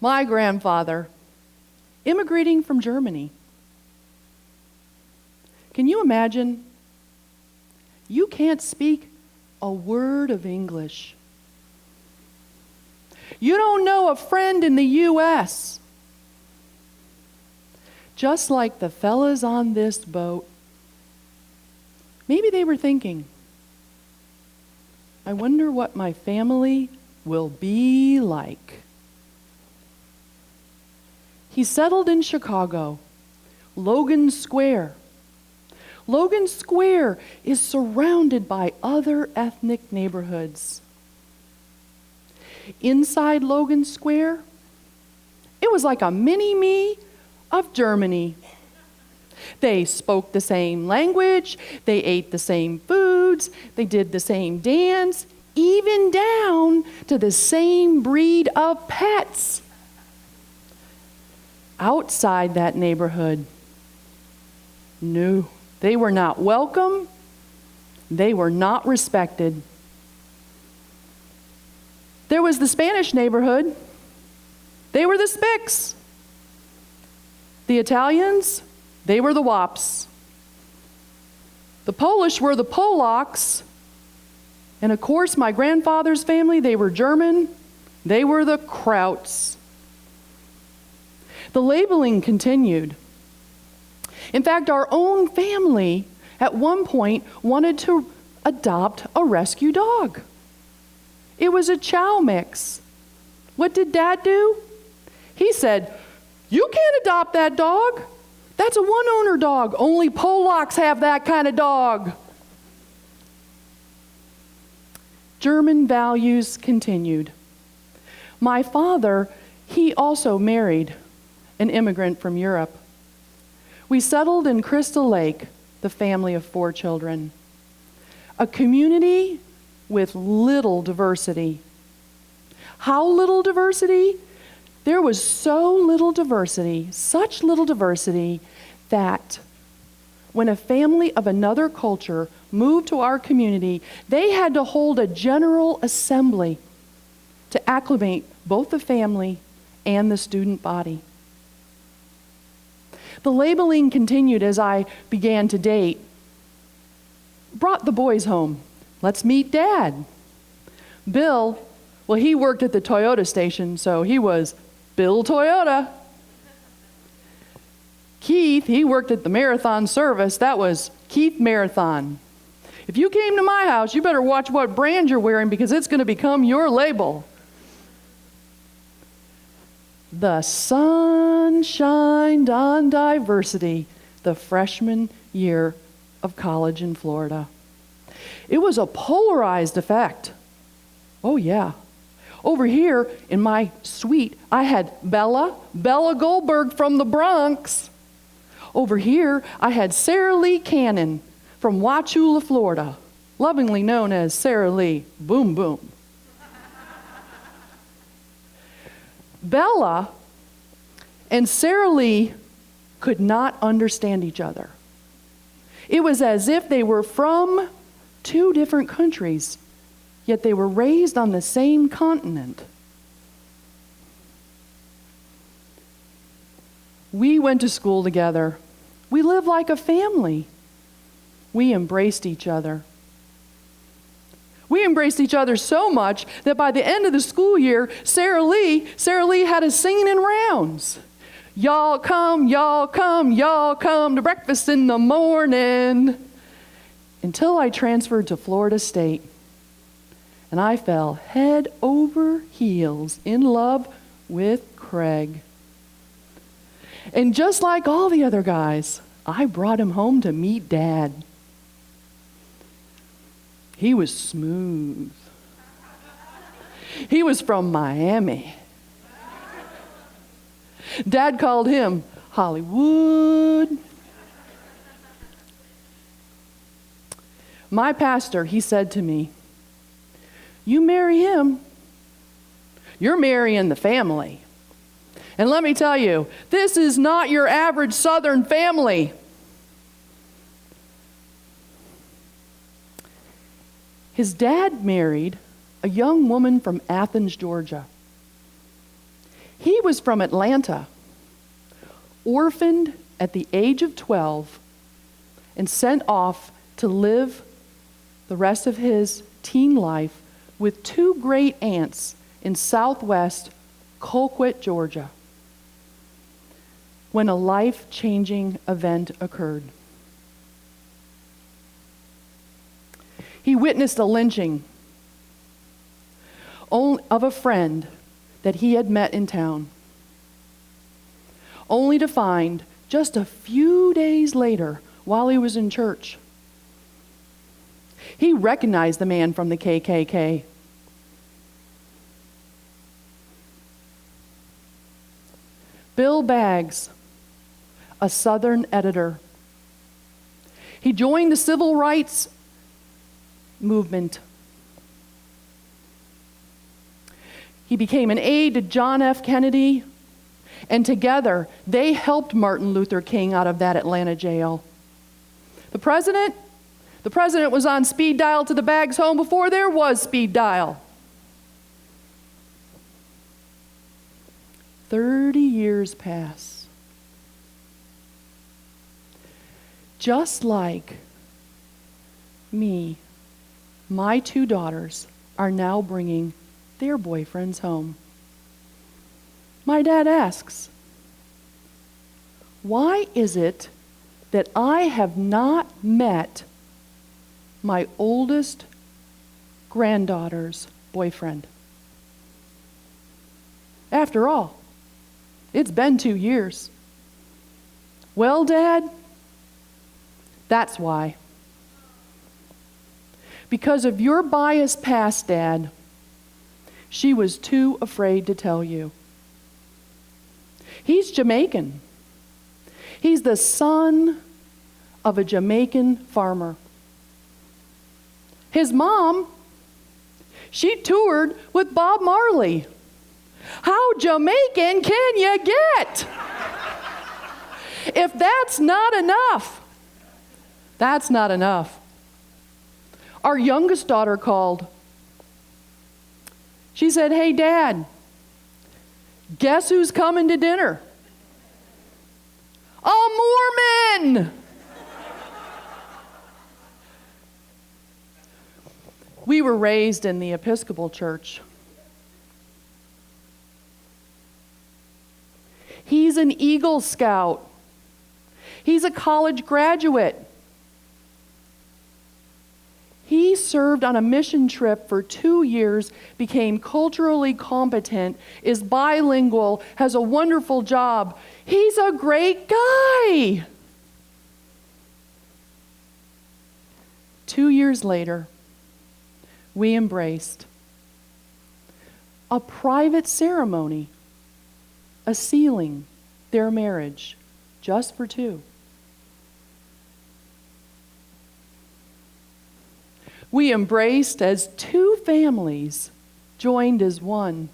my grandfather, immigrating from Germany. Can you imagine? You can't speak a word of English. You don't know a friend in the U.S. Just like the fellas on this boat, maybe they were thinking, I wonder what my family will be like. He settled in Chicago, Logan Square. Logan Square is surrounded by other ethnic neighborhoods. Inside Logan Square, it was like a mini-me of Germany. They spoke the same language, they ate the same foods, they did the same dance, even down to the same breed of pets. Outside that neighborhood, no, they were not welcome, they were not respected. There was the Spanish neighborhood. They were the Spics. The Italians, they were the Wops. The Polish were the Polacks. And of course, my grandfather's family, they were German. They were the Krauts. The labeling continued. In fact, our own family at one point wanted to adopt a rescue dog. It was a chow mix. What did Dad do? He said, you can't adopt that dog. That's a one-owner dog. Only Polacks have that kind of dog. German values continued. My father, he also married an immigrant from Europe. We settled in Crystal Lake, the family of 4 children. A community with little diversity. How little diversity? There was so little diversity, such little diversity, that when a family of another culture moved to our community, they had to hold a general assembly to acclimate both the family and the student body. The labeling continued as I began to date. Brought the boys home. Let's meet Dad. Bill, well, he worked at the Toyota station, so he was Bill Toyota. Keith, he worked at the Marathon service. That was Keith Marathon. If you came to my house, you better watch what brand you're wearing because it's going to become your label. The sun shined on diversity the freshman year of college in Florida. It was a polarized effect. Oh yeah. Over here in my suite, I had Bella Goldberg from the Bronx. Over here, I had Sarah Lee Cannon from Wauchula, Florida, lovingly known as Sarah Lee Boom Boom. Bella and Sarah Lee could not understand each other. It was as if they were from 2 different countries, yet they were raised on the same continent. We went to school together. We lived like a family. We embraced each other. We embraced each other so much that by the end of the school year, Sarah Lee had us singing in rounds. Y'all come to breakfast in the morning. Until I transferred to Florida State. And I fell head over heels in love with Craig. And just like all the other guys, I brought him home to meet Dad. He was smooth. He was from Miami. Dad called him Hollywood. My pastor, he said to me, you marry him, you're marrying the family. And let me tell you, this is not your average Southern family. His dad married a young woman from Athens, Georgia. He was from Atlanta, orphaned at the age of 12, and sent off to live the rest of his teen life with two great aunts in southwest Colquitt, Georgia, when a life-changing event occurred. He witnessed a lynching of a friend that he had met in town, only to find just a few days later, while he was in church, he recognized the man from the KKK. Bill Baggs, a Southern editor. He joined the civil rights movement. He became an aide to John F. Kennedy, and together they helped Martin Luther King out of that Atlanta jail. The president was on speed dial to the Baggs home before there was speed dial. 30 years pass. Just like me, my two daughters are now bringing their boyfriends home. My dad asks, why is it that I have not met my oldest granddaughter's boyfriend? After all, it's been 2 years. Well, Dad, that's why. Because of your biased past, Dad, she was too afraid to tell you. He's Jamaican. He's the son of a Jamaican farmer. His mom, she toured with Bob Marley. How Jamaican can you get? If that's not enough, that's not enough. Our youngest daughter called. She said, "Hey, Dad, guess who's coming to dinner? A Mormon!" We were raised in the Episcopal Church. He's an Eagle Scout. He's a college graduate. He served on a mission trip for 2 years, became culturally competent, is bilingual, has a wonderful job. He's a great guy. 2 years later, we embraced a private ceremony, a sealing, their marriage, just for two. We embraced as two families joined as one.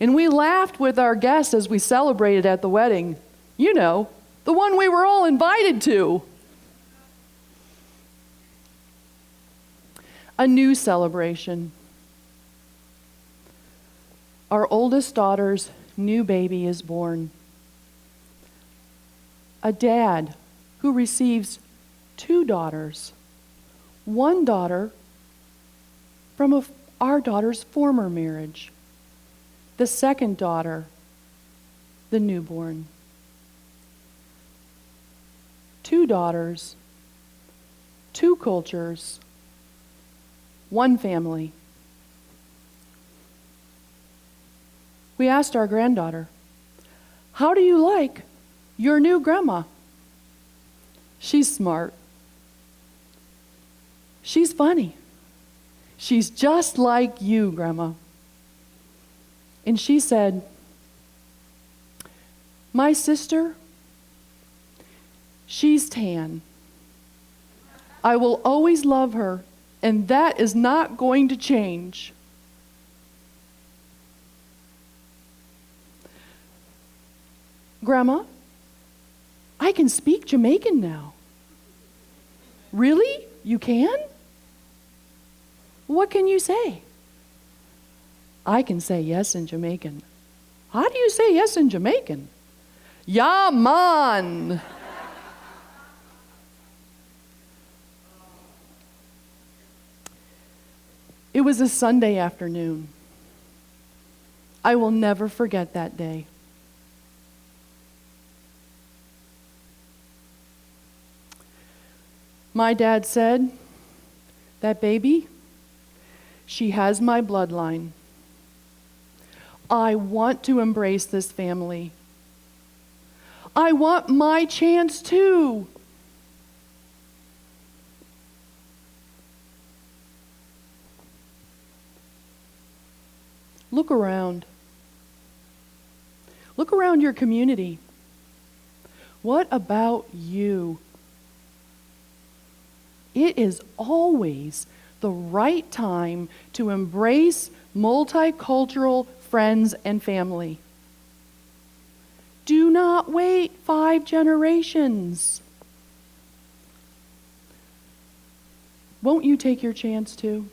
And we laughed with our guests as we celebrated at the wedding. You know, the one we were all invited to. A new celebration. Our oldest daughter's new baby is born. A dad who receives two daughters. One daughter from our daughter's former marriage. The second daughter, the newborn. Two daughters, two cultures, one family. We asked our granddaughter, "How do you like your new grandma?" She's smart. She's funny. She's just like you, Grandma. And she said, "My sister, she's tan. I will always love her, and that is not going to change." "Grandma, I can speak Jamaican now." "Really? You can?" "What can you say?" "I can say yes in Jamaican." How do you say yes in Jamaican? Ya man. It was a Sunday afternoon. I will never forget that day. My dad said, that baby, she has my bloodline. I want to embrace this family. I want my chance too. Look around. Look around your community. What about you? It is always the right time to embrace multicultural friends and family. Do not wait 5 generations. Won't you take your chance too?